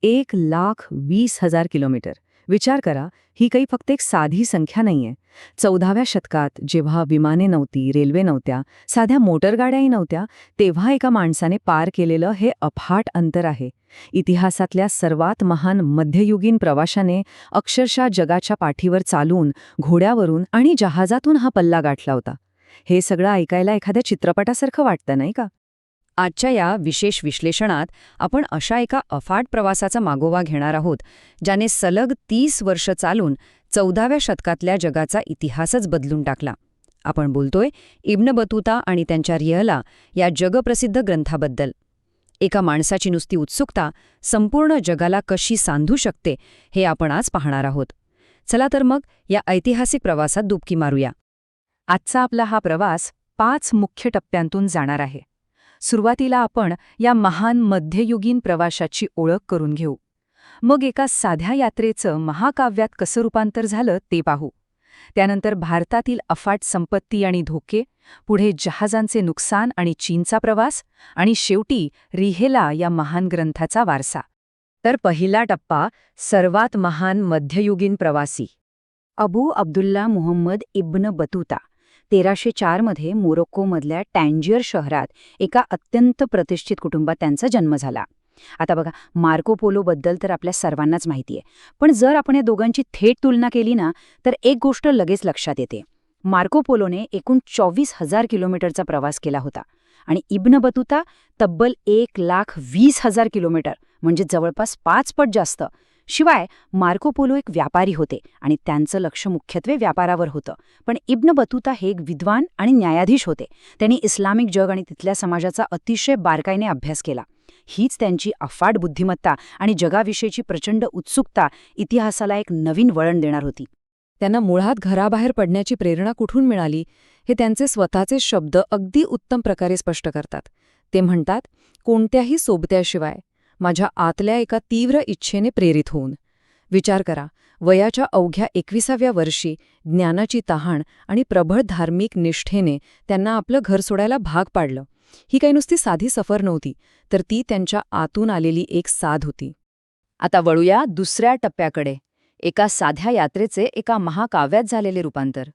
1,20,000 kilometre. विचार करा, ही काही फक्त एक साधी संख्या नाहीये. 14व्या शतकात जेव्हा विमाने नव्हती, रेल्वे नव्हत्या, साध्या मोटरगाड्याही नव्हत्या, तेव्हा एका माणसाने पार केलेलं हे अफाट अंतर आहे. इतिहासातल्या सर्वात महान मध्ययुगीन प्रवाशाने अक्षरशः जगाच्या पाठीवर चालून, घोड्यावरून आणि जहाजातून हा पल्ला गाठला होता. हे सगळं ऐकायला एखाद्या चित्रपटासारखं वाटतं, नाही का? आजच्या या विशेष विश्लेषणात आपण अशा एका अफाट प्रवासाचा मागोवा घेणार आहोत, ज्याने सलग 30 वर्ष चालून 14व्या शतकातल्या जगाचा इतिहासच बदलून टाकला. आपण बोलतोय इब्न बतूता आणि त्यांच्या रिहला या जगप्रसिद्ध ग्रंथाबद्दल. एका माणसाची नुसती उत्सुकता संपूर्ण जगाला कशी सांधू शकते, हे आपण आज पाहणार आहोत. चला तर मग या ऐतिहासिक प्रवासात डुबकी मारूया. आजचा आपला हा प्रवास 5 मुख्य टप्प्यांतून जाणार आहे. सुरुवातीला आपण या महान मध्ययुगीन प्रवाशाची ओळख करून घेऊ. मग एका साध्या यात्रेचं महाकाव्यात कसं रूपांतर झालं ते पाहू. त्यानंतर भारतातील अफाट संपत्ती आणि धोके, पुढे जहाजांचे नुकसान आणि चीनचा प्रवास, आणि शेवटी रिहेला या महान ग्रंथाचा वारसा. तर पहिला टप्पा, सर्वात महान मध्ययुगीन प्रवासी. Abu Abdullah Muhammad Ibn Battuta. 1304 मध्ये मोरोक्कोमधल्या टँजियर शहरात एका अत्यंत प्रतिष्ठित कुटुंबात त्यांचा जन्म झाला. आता बघा, मार्को पोलोबद्दल तर आपल्या सर्वांनाच माहिती आहे, पण जर आपण या दोघांची थेट तुलना केली ना, तर एक गोष्ट लगेच लक्षात येते. मार्को पोलोने एकूण 24,000 किलोमीटरचा प्रवास केला होता आणि इब्न बतूता तब्बल 1,20,000 किलोमीटर, म्हणजे जवळपास 5 पट जास्त. शिवाय मार्को पोलो एक व्यापारी होते आणि त्यांचं लक्ष मुख्यत्वे व्यापारावर होतं. पण इब्न बतूता हे एक विद्वान आणि न्यायाधीश होते. त्यांनी इस्लामिक जग आणि तिथल्या समाजाचा अतिशय बारकाईने अभ्यास केला. हीच त्यांची अफाट बुद्धिमत्ता आणि जगाविषयीची प्रचंड उत्सुकता इतिहासाला एक नवीन वळण देणार होती. त्यांना मुळात घराबाहेर पडण्याची प्रेरणा कुठून मिळाली, हे त्यांचे स्वतःचे शब्द अगदी उत्तम प्रकारे स्पष्ट करतात. ते म्हणतात, कोणत्याही सोबत्याशिवाय, माझ्या आतल्या एका तीव्र इच्छेने प्रेरित होऊन. विचार करा, वयाच्या अवघ्या 21व्या वर्षी ज्ञानाची तहान आणि प्रबळ धार्मिक निष्ठेने त्यांना आपलं घर सोडायला भाग पाडलं. ही काही नुसती साधी सफर नव्हती, तर ती त्यांच्या आतून आलेली एक साध होती. आता वळूया दुसऱ्या टप्प्याकडे, एका साध्या यात्रेचे एका महाकाव्यात झालेले रूपांतर.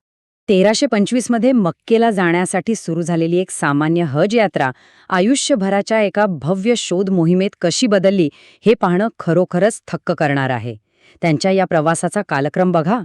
1325 मध्ये मक्केला जाण्यासाठी सुरू झालेली एक सामान्य हज यात्रा आयुष्यभराच्या एका भव्य शोध मोहिमेत कशी बदलली, हे पाहणं खरोखरच थक्क करणार आहे. त्यांच्या या प्रवासाचा कालक्रम बघा.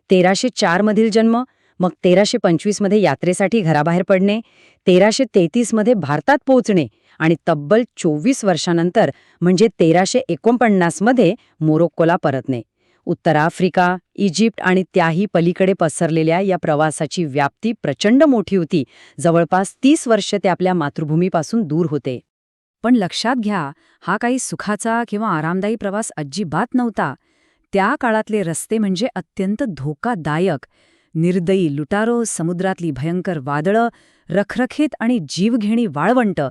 1304 मधील जन्म, मग 1325 मध्ये यात्रेसाठी घराबाहेर पडणे, 1333 मध्ये भारतात पोहोचणे आणि तब्बल 24 वर्षांनंतर म्हणजे 1349 मध्ये मोरोक्कोला परतणे. उत्तर आफ्रिका, इजिप्त आणि त्याही पलीकडे पसरलेल्या या प्रवासाची व्याप्ती प्रचंड मोठी होती. जवळपास 30 वर्ष ते आपल्या मातृभूमीपासून दूर होते. पण लक्षात घ्या, हा काही सुखाचा किंवा आरामदायी प्रवास अजिबात नव्हता. त्या काळातले रस्ते म्हणजे अत्यंत धोकादायक. निर्दयी लुटारो, समुद्रातली भयंकर वादळं, रखरखीत आणि जीवघेणी वाळवंट,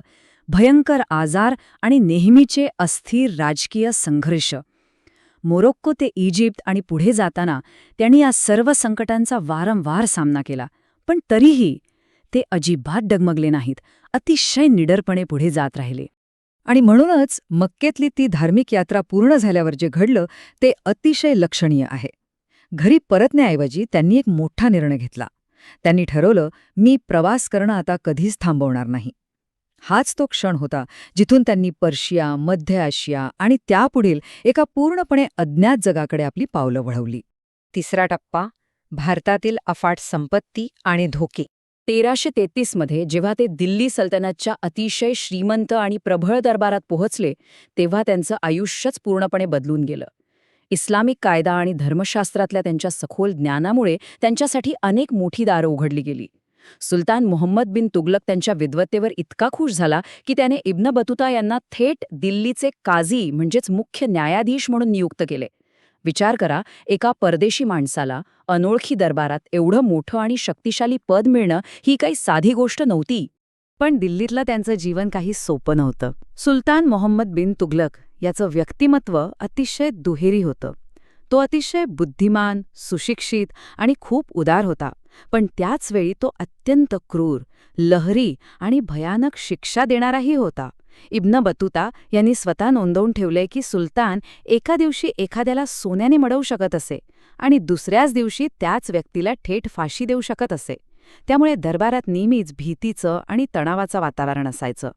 भयंकर आजार आणि नेहमीचे अस्थिर राजकीय संघर्ष. मोरोक्को ते इजिप्त आणि पुढे जाताना त्यांनी या सर्व संकटांचा वारंवार सामना केला. पण तरीही ते अजिबात डगमगले नाहीत. अतिशय निडरपणे पुढे जात राहिले. आणि म्हणूनच मक्केतली ती धार्मिक यात्रा पूर्ण झाल्यावर जे घडलं ते अतिशय लक्षणीय आहे. घरी परतण्याऐवजी त्यांनी एक मोठा निर्णय घेतला. त्यांनी ठरवलं, मी प्रवास करणं आता कधीच थांबवणार नाही. हाच तो क्षण होता जिथून त्यांनी पर्शिया, मध्य आशिया आणि त्यापुढील एका पूर्णपणे अज्ञात जगाकडे आपली पावलं वळवली. तिसरा टप्पा, भारतातील अफाट संपत्ती आणि धोके. 1333 मध्ये जेव्हा ते दिल्ली सल्तनतच्या अतिशय श्रीमंत आणि प्रबळ दरबारात पोहोचले, तेव्हा त्यांचं आयुष्यच पूर्णपणे बदलून गेलं. इस्लामिक कायदा आणि धर्मशास्त्रातल्या त्यांच्या सखोल ज्ञानामुळे त्यांच्यासाठी अनेक मोठी दारं उघडली गेली. सुलतान मोहम्मद बिन तुगलक त्यांच्या विद्वत्तेवर इतका खुश झाला की त्याने इब्न बतूता यांना थेट दिल्लीचे काझी म्हणजेच मुख्य न्यायाधीश म्हणून नियुक्त केले. विचार करा, एका परदेशी माणसाला अनोळखी दरबारात एवढं मोठं आणि शक्तिशाली पद मिळणं ही काही साधी गोष्ट नव्हती. पण दिल्लीतलं त्यांचं जीवन काही सोपं नव्हतं. सुलतान मोहम्मद बिन तुगलक याचं व्यक्तिमत्व अतिशय दुहेरी होतं. तो अतिशय बुद्धिमान, सुशिक्षित आणि खूप उदार होता, पण त्याच वेळी तो अत्यंत क्रूर, लहरी आणि भयानक शिक्षा देणाराही होता. इब्न बतूता यांनी स्वतः नोंदवून ठेवलंय की सुलतान एका दिवशी एखाद्याला सोन्याने मडवू शकत असे आणि दुसऱ्याच दिवशी त्याच व्यक्तीला थेट फाशी देऊ शकत असे. त्यामुळे दरबारात नेहमीच भीतीचं आणि तणावाचं वातावरण असायचं.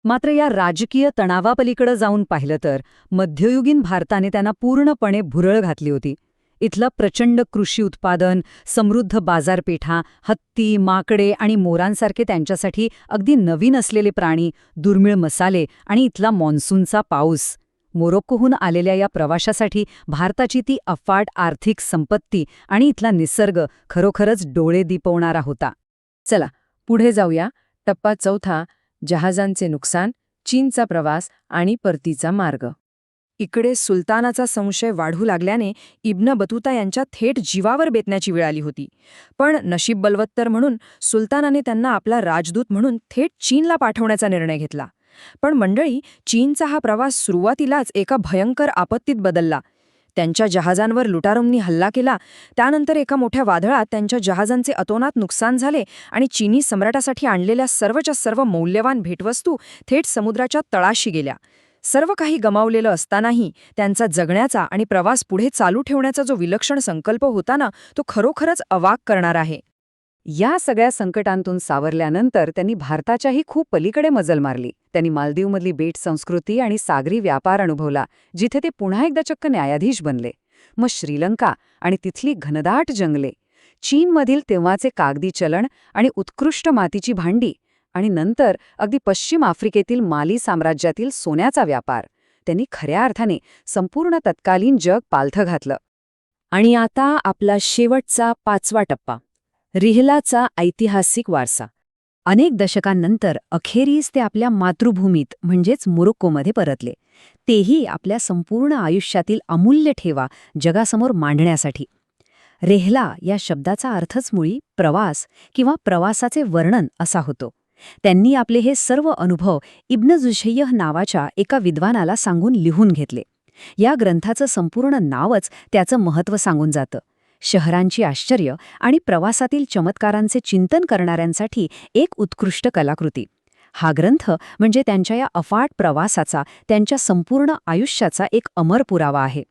मात्र या राजकीय तणावापलीकडे जाऊन पाहिलं तर मध्ययुगीन भारताने त्यांना पूर्णपणे भुरळ घातली होती. इथलं प्रचंड कृषी उत्पादन, समृद्ध बाजारपेठा, हत्ती, माकडे आणि मोरांसारखे त्यांच्यासाठी अगदी नवीन असलेले प्राणी, दुर्मिळ मसाले आणि इथला मॉन्सूनचा पाऊस. मोरोक्कोहून आलेल्या या प्रवाशासाठी भारताची ती अफाट आर्थिक संपत्ती आणि इथला निसर्ग खरोखरच डोळे दिपवणारा होता. चला पुढे जाऊया. टप्पा 4, जहाजांचे नुकसान, चीनचा प्रवास आणि परतीचा मार्ग. इकडे सुलतानाचा संशय वाढू लागल्याने इब्न बतूता यांच्या थेट जीवावर बेतण्याची वेळ आली होती. पण नशीब बलवत्तर म्हणून सुलतानाने त्यांना आपला राजदूत म्हणून थेट चीनला पाठवण्याचा निर्णय घेतला. पण मंडळी, चीनचा हा प्रवास सुरुवातीलाच एका भयंकर आपत्तीत बदलला. त्यांच्या जहाजांवर लुटारूंनी हल्ला केला. त्यानंतर एका मोठ्या वादळात त्यांच्या जहाजांचे अतोनात नुकसान झाले आणि चीनी सम्राटासाठी आणलेल्या सर्वच्या सर्व मौल्यवान भेटवस्तू थेट समुद्राच्या तळाशी गेल्या. सर्व काही गमावलेलं असतानाही त्यांचा जगण्याचा आणि प्रवास पुढे चालू ठेवण्याचा जो विलक्षण संकल्प होता ना, तो खरोखरच अवाक करणार आहे. या सगळ्या संकटांतून सावरल्यानंतर त्यांनी भारताच्याही खूप पलीकडे मजल मारली. त्यांनी मालदीवमधली बेट संस्कृती आणि सागरी व्यापार अनुभवला, जिथे ते पुन्हा एकदा चक्क न्यायाधीश बनले. मग श्रीलंका आणि तिथली घनदाट जंगले, चीनमधील तेव्हाचे कागदी चलन आणि उत्कृष्ट मातीची भांडी, आणि नंतर अगदी पश्चिम आफ्रिकेतील माली साम्राज्यातील सोन्याचा व्यापार. त्यांनी खऱ्या अर्थाने संपूर्ण तत्कालीन जग पालथं घातलं. आणि आता आपला शेवटचा 5वा टप्पा, रिहलाचा ऐतिहासिक वारसा. अनेक दशकांनंतर अखेरीस ते आपल्या मातृभूमीत म्हणजेच मोरोक्कोमध्ये परतले, तेही आपल्या संपूर्ण आयुष्यातील अमूल्य ठेवा जगासमोर मांडण्यासाठी. रेहला या शब्दाचा अर्थच मुळी प्रवास किंवा प्रवासाचे वर्णन असा होतो. त्यांनी आपले हे सर्व अनुभव इब्न जुशैय्यह नावाच्या एका विद्वानाला सांगून लिहून घेतले. या ग्रंथाचं संपूर्ण नावच त्याचं महत्त्व सांगून जातं. शहरांची आश्चर्य आणि प्रवासातील चमत्कारांचे चिंतन करणाऱ्यांसाठी एक उत्कृष्ट कलाकृती. हा ग्रंथ म्हणजे त्यांच्या या अफाट प्रवासाचा, त्यांच्या संपूर्ण आयुष्याचा एक अमर पुरावा आहे.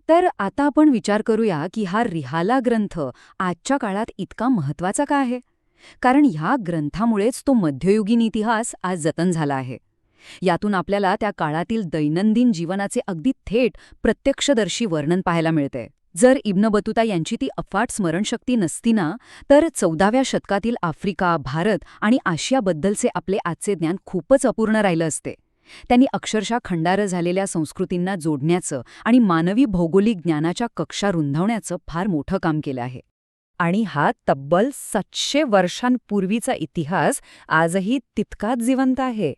तर आता आपण विचार करूया की हा रिहाला ग्रंथ आजच्या काळात इतका महत्त्वाचा का आहे? कारण ह्या ग्रंथामुळेच तो मध्ययुगीन इतिहास आज जतन झाला आहे. यातून आपल्याला त्या काळातील दैनंदिन जीवनाचे अगदी थेट प्रत्यक्षदर्शी वर्णन पाहायला मिळते. जर इब्न बतूता यांची ती अफाट स्मरणशक्ती नसती ना, तर 14व्या शतकातील आफ्रिका, भारत आणि आशियाबद्दलचे आपले आजचे ज्ञान खूपच अपूर्ण राहिलं असते. त्यांनी अक्षरशः खंडार झालेल्या संस्कृतींना जोडण्याचं आणि मानवी भौगोलिक ज्ञानाच्या कक्षा रुंदावण्याचं फार मोठं काम केलं आहे. आणि हा तब्बल 700 वर्षांपूर्वीचा इतिहास आजही तितकाच जिवंत आहे.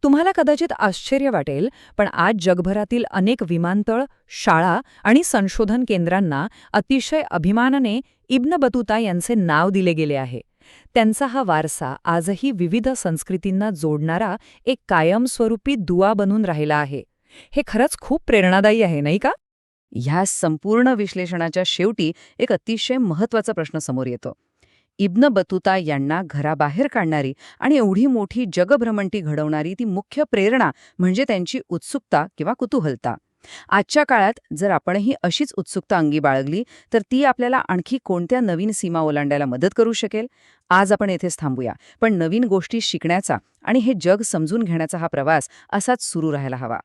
तुम्हाला कदाचित आश्चर्य वाटेल, पण आज जगभरातील अनेक विमानतळ, शाळा आणि संशोधन केंद्रांना अतिशय अभिमानाने इब्न बतूता यांचे नाव दिले गेले आहे. त्यांचा हा वारसा आजही विविध संस्कृतींना जोडणारा एक कायमस्वरूपी दुवा बनून राहिला आहे. हे खरंच खूप प्रेरणादायी आहे, नाही का? ह्या संपूर्ण विश्लेषणाच्या शेवटी एक अतिशय महत्त्वाचा प्रश्न समोर येतो. इब्न बतूता यांना घराबाहेर काढणारी आणि एवढी मोठी जगभ्रमंती घडवणारी ती मुख्य प्रेरणा म्हणजे त्यांची उत्सुकता किंवा कुतूहलता. आजच्या काळात जर आपणही अशीच उत्सुकता अंगी बाळगली तर ती आपल्याला आणखी कोणत्या नवीन सीमा ओलांडायला मदत करू शकेल? आज आपण येथेच थांबूया, पण नवीन गोष्टी शिकण्याचा आणि हे जग समजून घेण्याचा हा प्रवास असाच सुरू राहायला हवा.